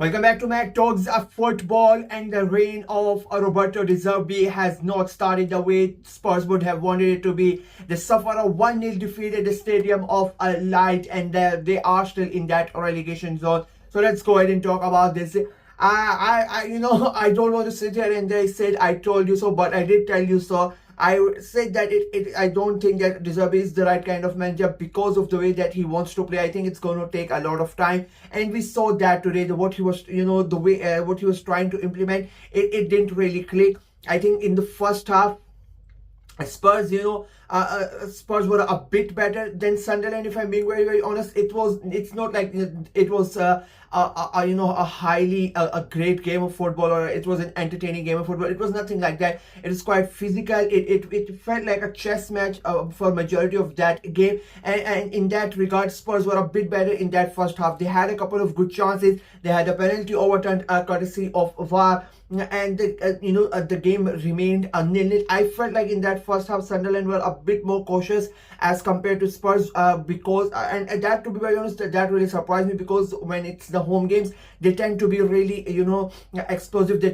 Welcome back to Mac Talks of Football. And the reign of Roberto De Zerbi has not started the way Spurs would have wanted it to be. They suffer a 1-0 defeat at the Stadium of Light, and they are still in that relegation zone. So let's go ahead and talk about this. I don't want to sit here and they said I told you so, but I did tell you so. I said that I don't think that De Zerbi is the right kind of manager because of the way that he wants to play. I think it's going to take a lot of time, and we saw that today. What he was, the way what he was trying to implement, it didn't really click. I think in the first half, Spurs, Spurs were a bit better than Sunderland. If I'm being very, very honest, it's not like it was a highly a great game of football, or it was an entertaining game of football. It was nothing like that. It was quite physical. It felt like a chess match for majority of that game, and in that regard, Spurs were a bit better in that first half. They had a couple of good chances. They had a penalty overturned courtesy of VAR. And the game remained a 0-0. I felt like in that first half, Sunderland were a bit more cautious as compared to Spurs, because and that, to be very honest, that really surprised me, because when it's the home games, they tend to be really explosive. They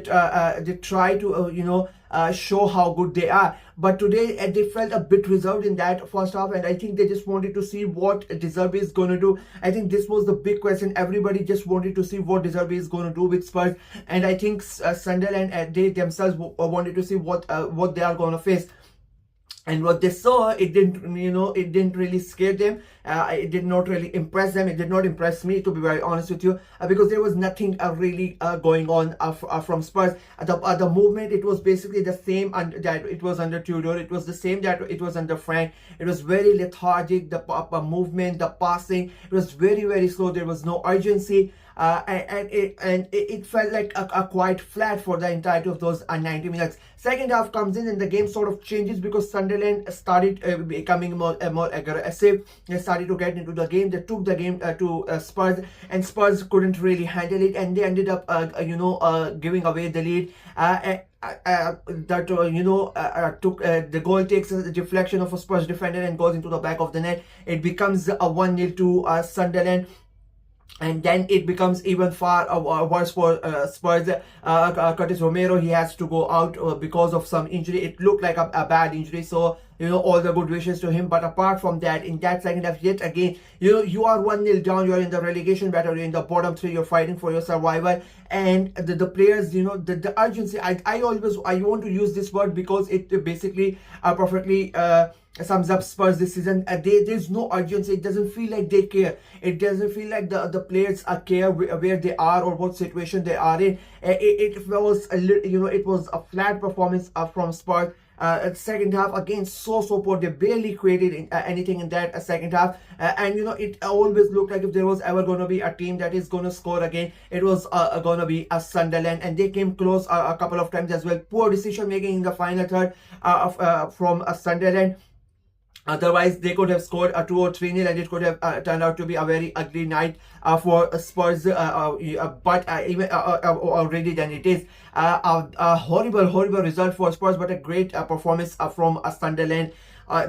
try to show how good they are. But today they felt a bit reserved in that first half, and I think they just wanted to see what De Zerbi is going to do. I think this was the big question. Everybody just wanted to see what De Zerbi is going to do with Spurs, and I think Sunderland, they themselves wanted to see what they are going to face. And what they saw, it didn't really scare them. It did not really impress them. It did not impress me, to be very honest with you, because there was nothing really going on from Spurs. The movement, it was basically the same that it was under Tudor. It was the same that it was under Frank. It was very lethargic. The movement, the passing, it was very, very slow. There was no urgency. And it felt like a quite flat for the entirety of those 90 minutes. Second half comes in and the game sort of changes, because Sunderland started becoming more aggressive. They started to get into the game. They took the game to Spurs, and Spurs couldn't really handle it, and they ended up giving away the lead. The goal takes a deflection of a Spurs defender and goes into the back of the net. It becomes a 1-0 to Sunderland. And then it becomes even far worse for Spurs. Curtis Romero, he has to go out because of some injury. It looked like a bad injury, so all the good wishes to him. But apart from that, in that second half, yet again, you are 1-0 down. You are in the relegation battle. You're in the bottom three. You're fighting for your survival, and the players, the urgency. I want to use this word because it basically perfectly sums up Spurs this season. There's no urgency. It doesn't feel like they care. It doesn't feel like the players care where they are or what situation they are in. It was a flat performance from Spurs. Second half, again, so poor. They barely created anything in that second half, and it always looked like if there was ever going to be a team that is going to score again, it was going to be a Sunderland, and they came close a couple of times as well. Poor decision making in the final third from Sunderland. Otherwise, they could have scored a 2 or 3-0, and it could have turned out to be a very ugly night for Spurs. But even already than it is a horrible result for Spurs, but a great performance from Sunderland.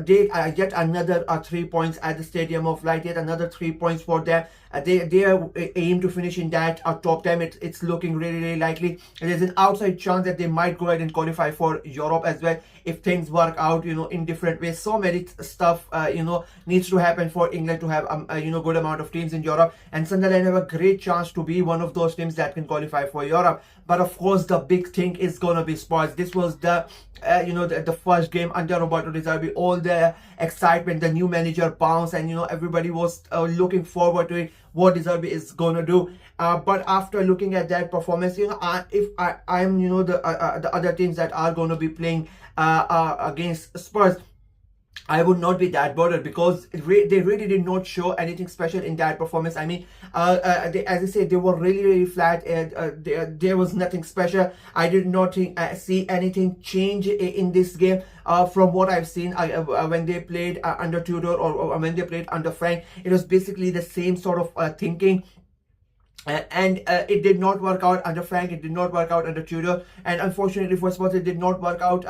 They get another 3 points at the Stadium of Light. Yet another 3 points for them. They aim to finish in that top 10. It's looking really likely. There's an outside chance that they might go ahead and qualify for Europe as well if things work out in different ways. So many stuff needs to happen for England to have good amount of teams in Europe, and Sunderland have a great chance to be one of those teams that can qualify for Europe. But of course, the big thing is gonna be Spurs. This was the the first game under Roberto De Zerbi. All the excitement, the new manager bounce, and everybody was looking forward to it, what De Zerbi is gonna do. But after looking at that performance, if I'm the other teams that are gonna be playing against Spurs, I would not be that bothered, because they really did not show anything special in that performance. I mean, as I said, they were really flat. There was nothing special. I did not see anything change in this game from what I've seen when they played under Tudor or when they played under Frank. It was basically the same sort of thinking. and it did not work out under Frank. It did not work out under Tudor, and unfortunately for Spurs, it did not work out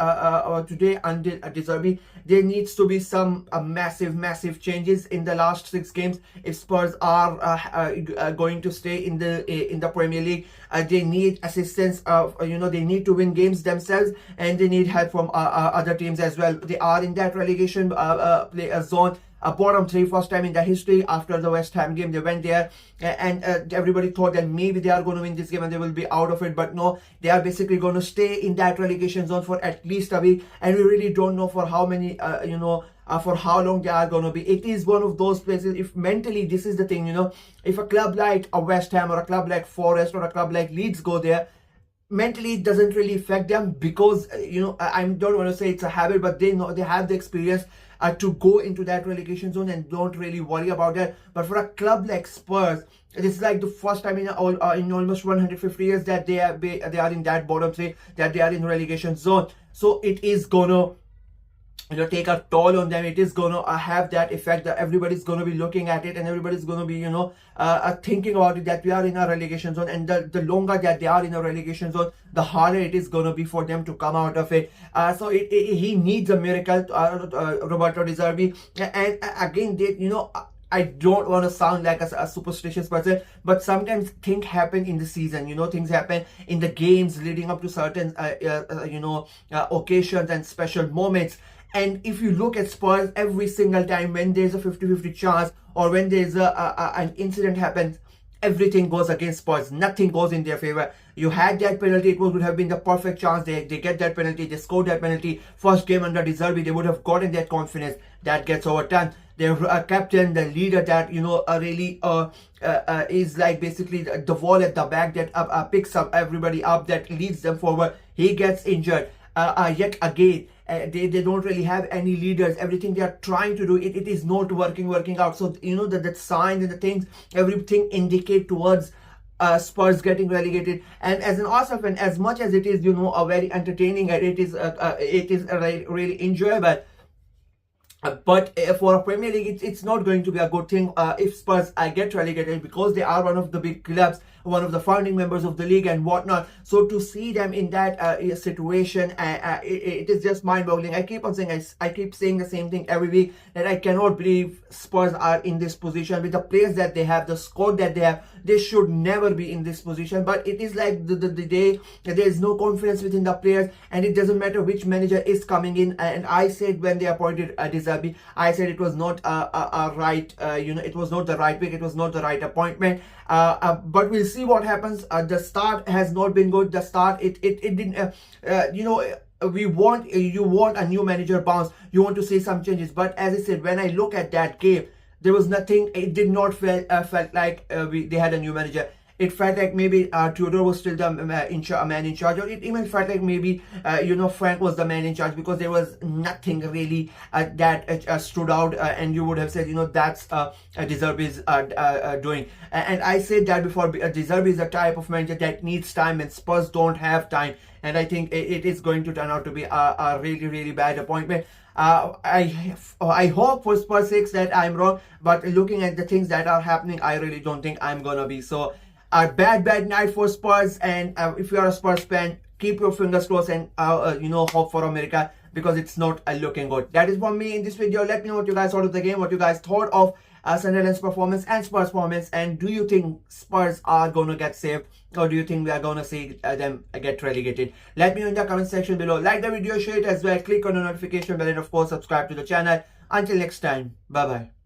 today under De Zerbi. There needs to be some massive changes in the last 6 games if Spurs are going to stay in the Premier League. They need assistance. They need to win games themselves, and they need help from other teams as well. They are in that relegation zone. Bottom 3 first time in their history. After the West Ham game, they went there, and everybody thought that maybe they are going to win this game and they will be out of it, but no, they are basically going to stay in that relegation zone for at least a week, and we really don't know for how many for how long they are going to be. It is one of those places, if mentally, this is the thing, if a club like a West Ham or a club like Forest or a club like Leeds go there, mentally it doesn't really affect them, because I don't want to say it's a habit, but they know, they have the experience to go into that relegation zone and don't really worry about that. But for a club like Spurs, this is like the first time in almost 150 years that they are in that bottom 3, that they are in relegation zone. So it is gonna take a toll on them. It is gonna have that effect that everybody's gonna be looking at it, and everybody's gonna be thinking about it, that we are in a relegation zone, and the longer that they are in a relegation zone, the harder it is gonna be for them to come out of it. So he needs a miracle, Roberto De Zerbi. And again, I don't want to sound like a superstitious person, but sometimes things happen in the season. Things happen in the games leading up to certain occasions and special moments. And if you look at Spurs, every single time when there's a 50-50 chance, or when there's an incident happens, everything goes against Spurs. Nothing goes in their favor. You had that penalty, it would have been the perfect chance. They get that penalty, they scored that penalty. First game under De Zerbi, they would have gotten that confidence. That gets overturned. Their captain, the leader, that really is like basically the wall at the back that picks up everybody up, that leads them forward. He gets injured yet again. They don't really have any leaders. Everything they are trying to do, it is not working out. So that signs and the things, everything indicate towards Spurs getting relegated. And as an Arsenal fan, as much as it is a very entertaining, and it is really enjoyable, but for a Premier League, it's not going to be a good thing if Spurs get relegated, because they are one of the big clubs, one of the founding members of the league and whatnot. So to see them in that situation, it is just mind-boggling. I keep saying the same thing every week, that I cannot believe Spurs are in this position with the players that they have, the squad that they have. They should never be in this position, but it is like the day there is no confidence within the players, and it doesn't matter which manager is coming in. And I said when they appointed De Zerbi, I said it was not a right, it was not the right pick, it was not the right appointment. But we'll see what happens. The start has not been good. The start, it didn't, you want a new manager bounce. You want to see some changes. But as I said, when I look at that game, there was nothing. It did not felt like they had a new manager. It felt like maybe Tudor was still the man in charge, or it even felt like maybe Frank was the man in charge, because there was nothing really that stood out, and you would have said that's De Zerbi's doing. And I said that before. De Zerbi is a type of manager that needs time, and Spurs don't have time. And I think it is going to turn out to be a really bad appointment. I hope for Spurs' sake that I'm wrong, but looking at the things that are happening, I really don't think I'm gonna be. So a bad night for Spurs. And if you are a Spurs fan, keep your fingers crossed and hope for America, because it's not looking good. That is from me in this video. Let me know what you guys thought of the game, what you guys thought of Sunderland's performance and Spurs' performance, and do you think Spurs are gonna get saved, or do you think we are gonna see them get relegated? Let me know in the comment section below. Like the video, share it as well, click on the notification bell, and of course subscribe to the channel. Until next time, bye bye.